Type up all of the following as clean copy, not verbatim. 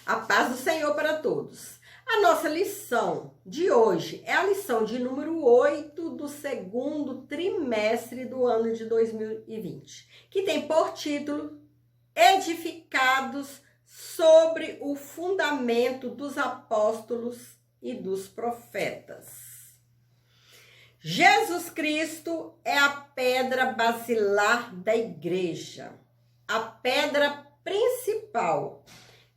A paz do Senhor para todos. A nossa lição de hoje é a lição de número 8 do segundo trimestre do ano de 2020, que tem por título Edificados sobre o fundamento dos apóstolos e dos profetas. Jesus Cristo é a pedra basilar da igreja, a pedra principal,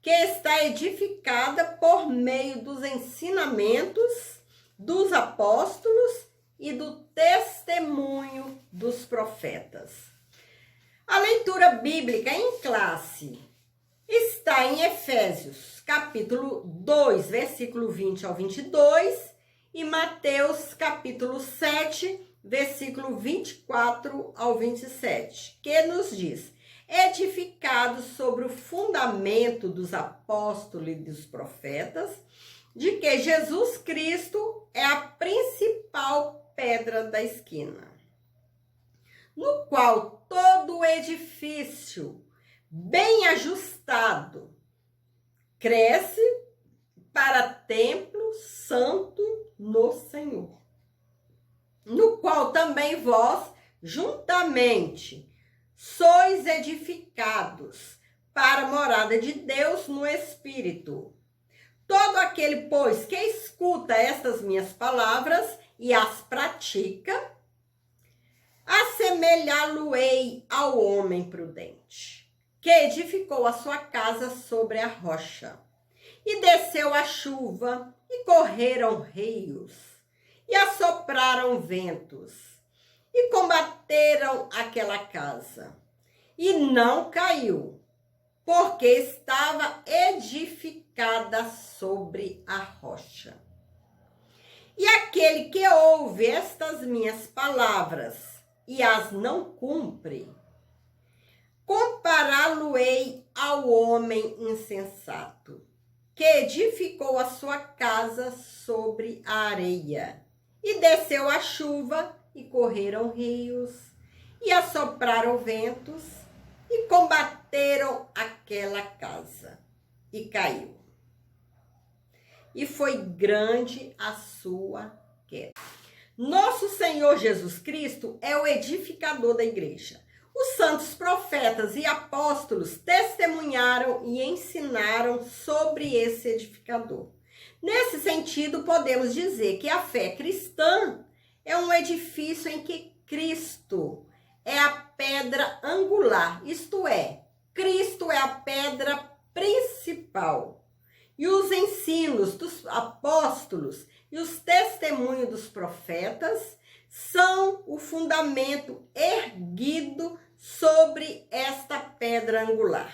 que está edificada por meio dos ensinamentos dos apóstolos e do testemunho dos profetas. A leitura bíblica em classe está em Efésios, capítulo 2, versículo 20 ao 22, e Mateus, capítulo 7, versículo 24 ao 27, que nos diz: edificados sobre o fundamento dos apóstolos e dos profetas, de que Jesus Cristo é a principal pedra da esquina, no qual todo o edifício bem ajustado cresce para templo santo no Senhor, no qual também vós, juntamente, sois edificados para a morada de Deus no Espírito. Todo aquele, pois, que escuta estas minhas palavras e as pratica, assemelhá-lo-ei ao homem prudente, que edificou a sua casa sobre a rocha. E desceu a chuva, e correram rios, e assopraram ventos, e combateram aquela casa, e não caiu, porque estava edificada sobre a rocha. E aquele que ouve estas minhas palavras e as não cumpre, compará-lo-ei ao homem insensato, que edificou a sua casa sobre a areia. E desceu a chuva, e correram rios, e assopraram ventos, e combateram aquela casa, e caiu. E foi grande a sua queda. Nosso Senhor Jesus Cristo é o edificador da igreja. Os santos profetas e apóstolos testemunharam e ensinaram sobre esse edificador. Nesse sentido, podemos dizer que a fé cristã é um edifício em que Cristo é a pedra angular, isto é, Cristo é a pedra principal. E os ensinos dos apóstolos e os testemunhos dos profetas são o fundamento erguido sobre esta pedra angular.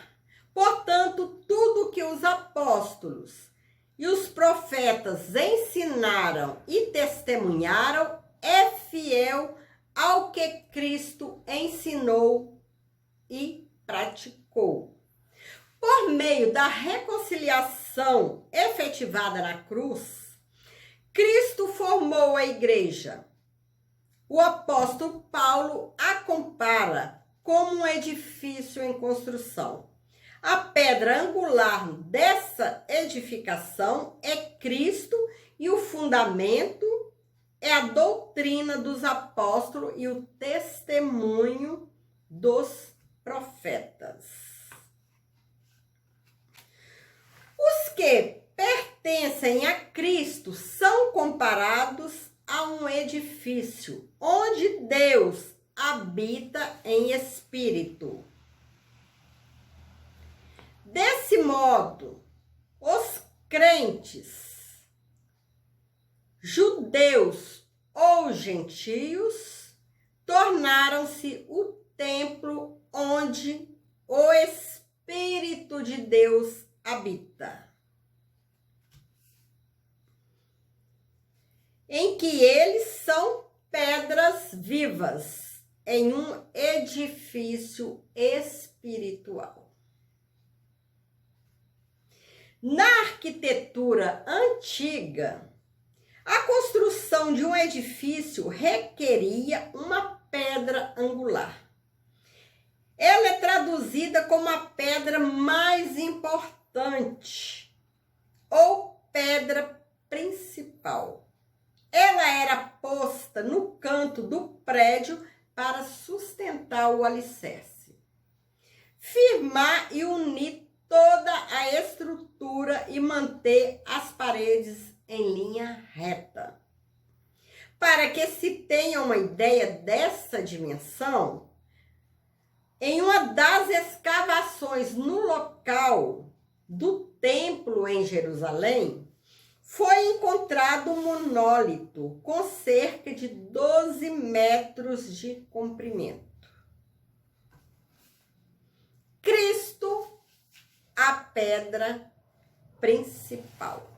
Portanto, tudo que os apóstolos e os profetas ensinaram e testemunharam é fiel ao que Cristo ensinou e praticou. Por meio da reconciliação efetivada na cruz, Cristo formou a igreja. O apóstolo Paulo a compara como um edifício em construção. A pedra angular dessa edificação é Cristo e o fundamento é a doutrina dos apóstolos e o testemunho dos profetas. Os que pertencem a Cristo são comparados a um edifício onde Deus habita em espírito. Desse modo, os crentes, judeus ou gentios, tornaram-se o templo onde o Espírito de Deus habita, em que eles são pedras vivas em um edifício espiritual. Na arquitetura antiga, a construção de um edifício requeria uma pedra angular. Ela é traduzida como a pedra mais importante ou pedra principal. Ela era posta no canto do prédio para sustentar o alicerce, firmar e unir toda a estrutura e manter as paredes em linha reta. Para que se tenha uma ideia dessa dimensão, em uma das escavações no local do templo em Jerusalém, foi encontrado um monólito com cerca de 12 metros de comprimento. Cristo, a pedra principal.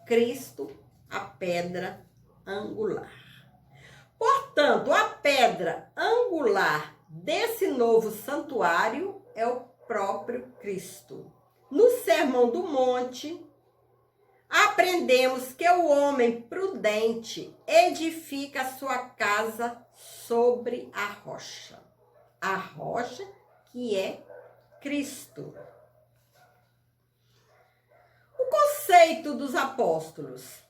Cristo, a pedra angular. Portanto, a pedra angular desse novo santuário é o próprio Cristo. No Sermão do Monte, aprendemos que o homem prudente edifica a sua casa sobre a rocha que é Cristo. O conceito dos apóstolos.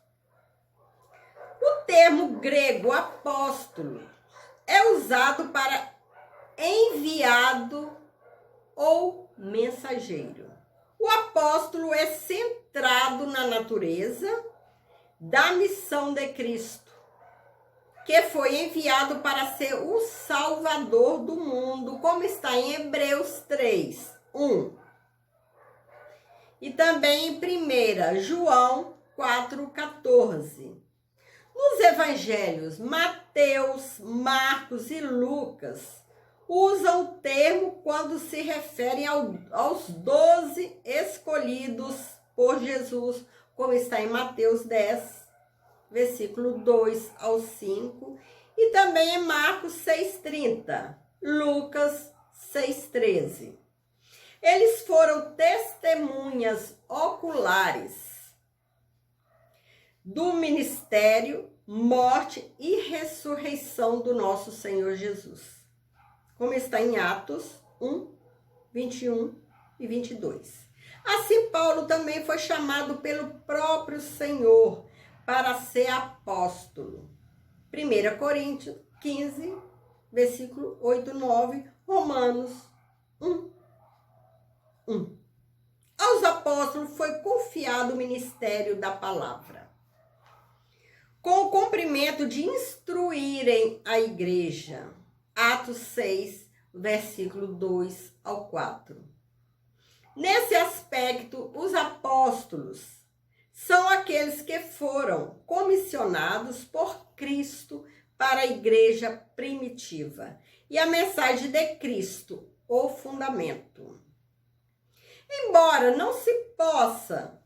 O termo grego apóstolo é usado para enviado ou mensageiro. O apóstolo é centrado na natureza da missão de Cristo, que foi enviado para ser o Salvador do mundo, como está em Hebreus 3, 1. E também em 1 João 4, 14. Nos evangelhos, Mateus, Marcos e Lucas usam o termo quando se referem aos 12 escolhidos por Jesus, como está em Mateus 10, versículo 2 ao 5, e também em Marcos 6,30, Lucas 6,13. Eles foram testemunhas oculares do ministério, morte e ressurreição do nosso Senhor Jesus, como está em Atos 1, 21 e 22. Assim, Paulo também foi chamado pelo próprio Senhor para ser apóstolo. 1 Coríntios 15, versículo 8, 9, Romanos 1, 1. Aos apóstolos foi confiado o ministério da palavra, com o cumprimento de instruírem a igreja. Atos 6, versículo 2 ao 4. Nesse aspecto, os apóstolos são aqueles que foram comissionados por Cristo para a igreja primitiva. E a mensagem de Cristo, o fundamento. Embora não se possa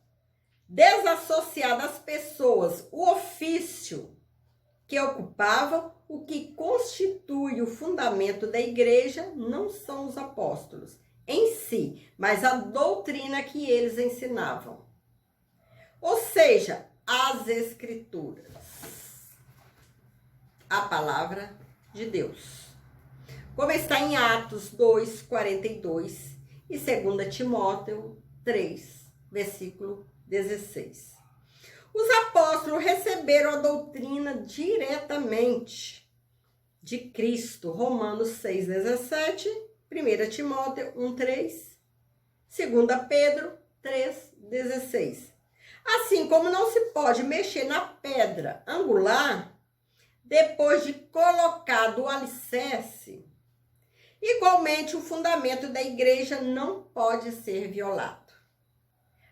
desassociar das pessoas o ofício que ocupavam, o que constitui o fundamento da igreja não são os apóstolos em si, mas a doutrina que eles ensinavam. Ou seja, as escrituras, a palavra de Deus. Como está em Atos 2, 42 e 2 Timóteo 3, versículo 16. Os apóstolos receberam a doutrina diretamente de Cristo. Romanos 6, 17, 1 Timóteo 1, 3, 2 Pedro 3, 16. Assim como não se pode mexer na pedra angular depois de colocado o alicerce, igualmente o fundamento da igreja não pode ser violado.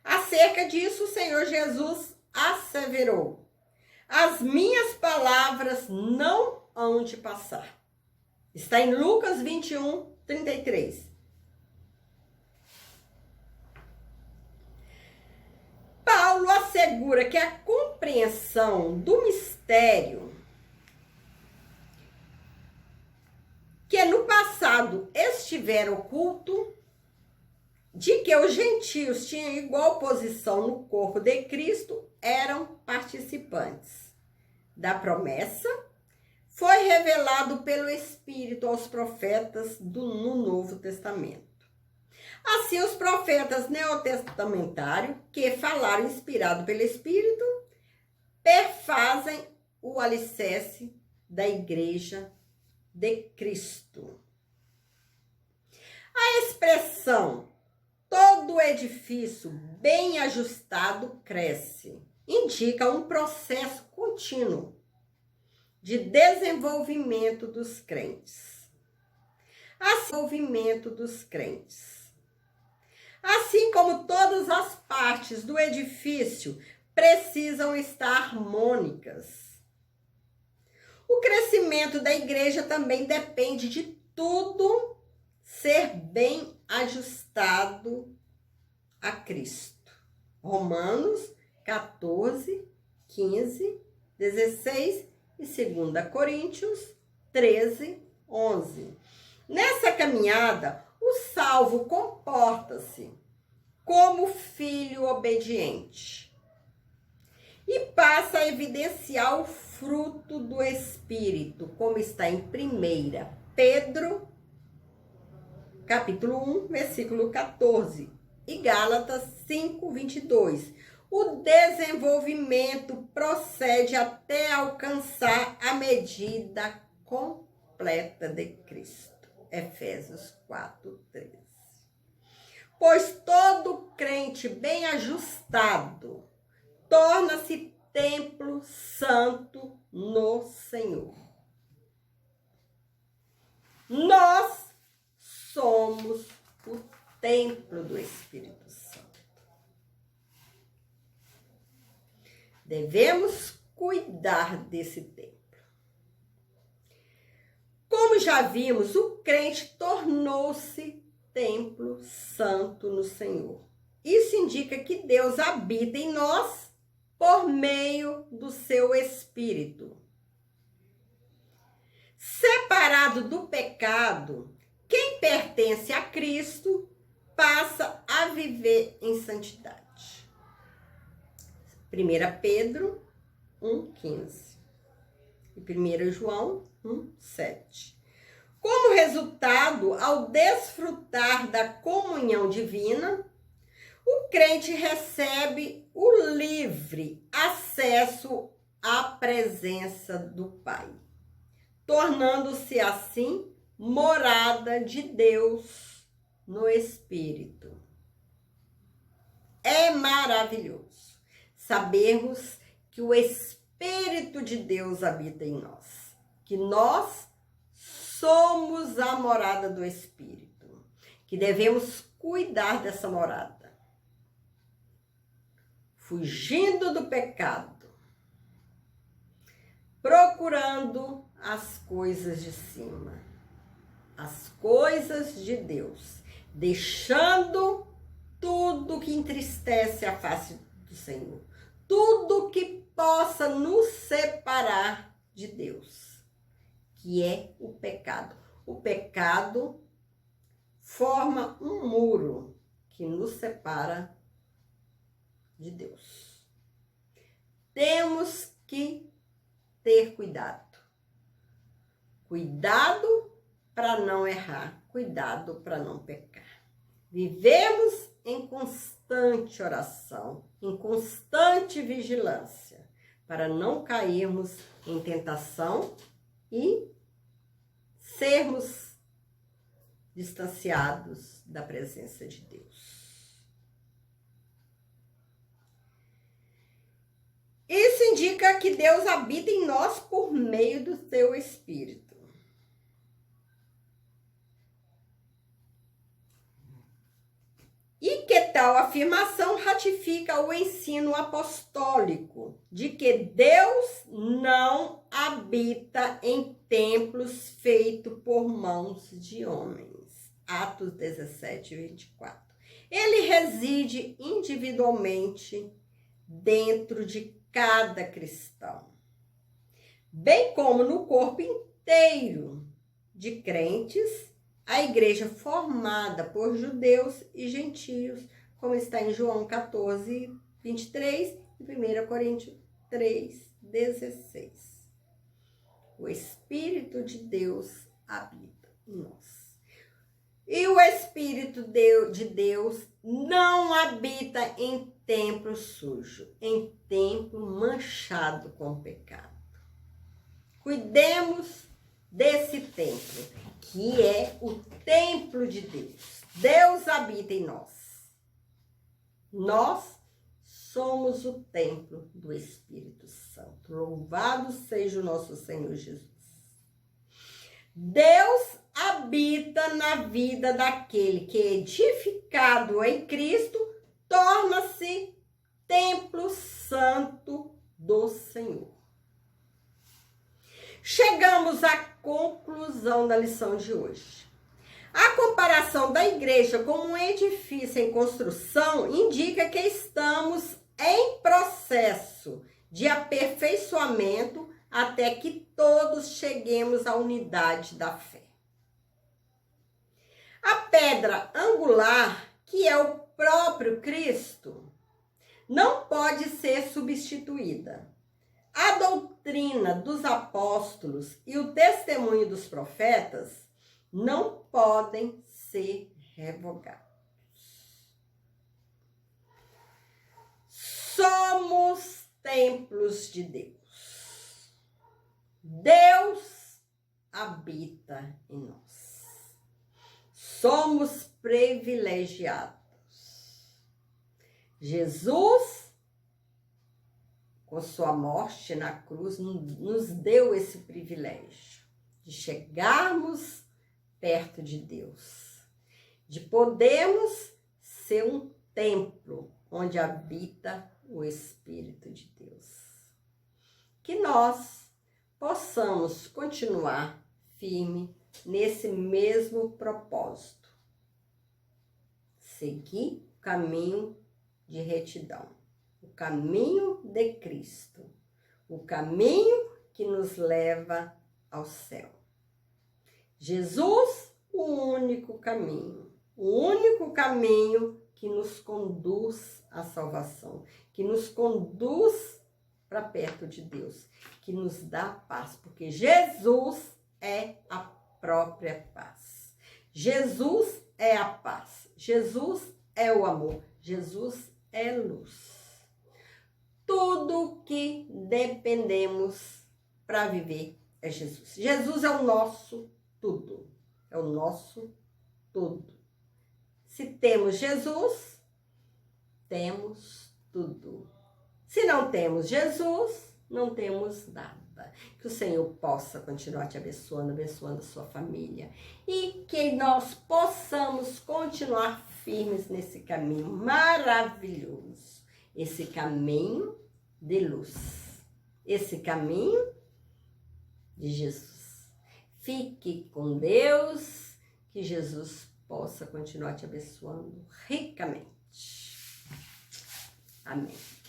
Acerca disso, o Senhor Jesus asseverou: as minhas palavras não hão de passar. Está em Lucas 21, 33. Paulo assegura que a compreensão do mistério que no passado estivera oculto, de que os gentios tinham igual posição no corpo de Cristo, eram participantes da promessa, foi revelado pelo Espírito aos profetas no Novo Testamento. Assim, os profetas neotestamentários, que falaram inspirado pelo Espírito, perfazem o alicerce da Igreja de Cristo. A expressão todo edifício bem ajustado cresce indica um processo contínuo de desenvolvimento dos crentes. Assim como todas as partes do edifício precisam estar harmônicas. O crescimento da igreja também depende de tudo ser bem ajustado a Cristo. Romanos 14, 15, 16 e 2 Coríntios 13, 11. Nessa caminhada, o salvo comporta-se como filho obediente e passa a evidenciar o fruto do Espírito, como está em 1 Pedro, capítulo 1, versículo 14, e Gálatas 5, 22. O desenvolvimento procede até alcançar a medida completa de Cristo. Efésios 4, 13. Pois todo crente bem ajustado torna-se templo santo no Senhor. Nós somos o templo do Espírito Santo. Devemos cuidar desse templo. Como já vimos, o crente tornou-se templo santo no Senhor. Isso indica que Deus habita em nós por meio do seu Espírito. Separado do pecado, quem pertence a Cristo passa a viver em santidade. 1 Pedro 1,15 e 1 João 1,7. Como resultado, ao desfrutar da comunhão divina, o crente recebe o livre acesso à presença do Pai, tornando-se assim morada de Deus no Espírito. É maravilhoso sabermos que o Espírito de Deus habita em nós, que nós somos a morada do Espírito, que devemos cuidar dessa morada, fugindo do pecado, procurando as coisas de cima, as coisas de Deus, deixando tudo que entristece a face do Senhor, tudo que possa nos separar de Deus, que é o pecado. O pecado forma um muro que nos separa de Deus. Temos que ter cuidado. Cuidado para não errar, cuidado para não pecar. Vivemos em constante oração, em constante vigilância, para não cairmos em tentação e sermos distanciados da presença de Deus. Isso indica que Deus habita em nós por meio do seu Espírito. E que tal afirmação ratifica o ensino apostólico de que Deus não habita em templos feitos por mãos de homens. Atos 17, 24. Ele reside individualmente dentro de cada cristão, bem como no corpo inteiro de crentes, a igreja formada por judeus e gentios, como está em João 14, 23 e 1 Coríntios 3, 16. O Espírito de Deus habita em nós. E o Espírito de Deus não habita em templo sujo, em templo manchado com pecado. Cuidemos desse templo, que é o templo de Deus. Deus habita em nós. Nós somos o templo do Espírito Santo. Louvado seja o nosso Senhor Jesus. Deus habita na vida daquele que é edificado em Cristo, torna-se templo santo do Senhor. Chegamos à conclusão da lição de hoje. A comparação da igreja como um edifício em construção indica que estamos em processo de aperfeiçoamento até que todos cheguemos à unidade da fé. A pedra angular, que é o próprio Cristo, não pode ser substituída. A doutrina dos apóstolos e o testemunho dos profetas não podem ser revogados. Somos templos de Deus. Deus habita em nós. Somos privilegiados. Jesus, com sua morte na cruz, nos deu esse privilégio de chegarmos perto de Deus, de podermos ser um templo onde habita o Espírito de Deus. Que nós possamos continuar firme nesse mesmo propósito. Seguir o caminho de retidão, o caminho de Cristo, o caminho que nos leva ao céu. Jesus, o único caminho que nos conduz à salvação, que nos conduz para perto de Deus, que nos dá paz, porque Jesus é a própria paz. Jesus é a paz. Jesus é o amor. Jesus é luz. Tudo que dependemos para viver é Jesus. Jesus é o nosso tudo. É o nosso tudo. Se temos Jesus, temos tudo. Se não temos Jesus, não temos nada. Que o Senhor possa continuar te abençoando, abençoando a sua família. E que nós possamos continuar firmes nesse caminho maravilhoso. Esse caminho de luz. Esse caminho de Jesus. Fique com Deus. Que Jesus possa continuar te abençoando ricamente. Amém.